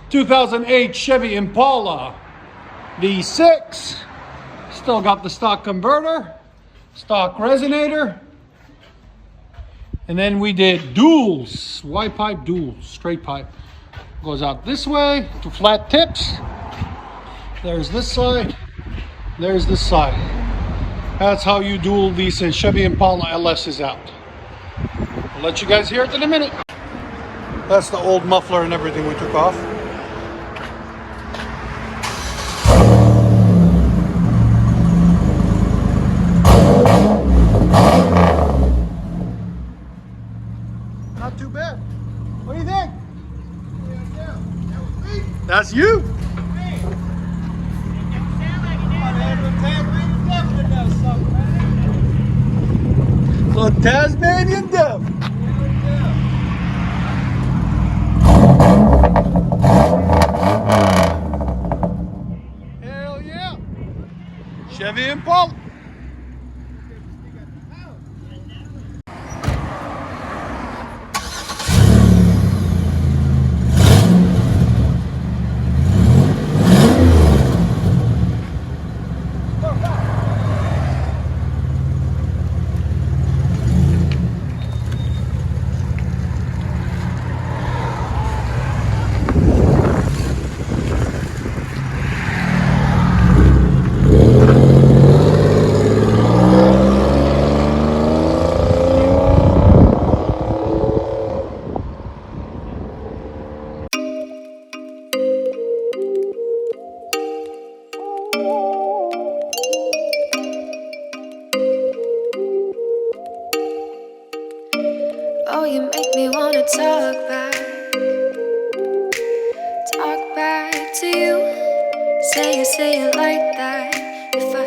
2008 Chevy Impala V6. Still got the stock converter, stock resonator. And then we did duals, Y-pipe duals, straight pipe. Goes out this way to flat tips. There's this side, there's this side. That's how you dual these Chevy Impala LS's out. I'll let you guys hear it in a minute. That's the old muffler and everything we took off. Not too bad. What do you think? That's you. So Tasmanian Devil. Hell yeah. Chevy Impala. Oh, you make me wanna talk back to you. Say it like that. If I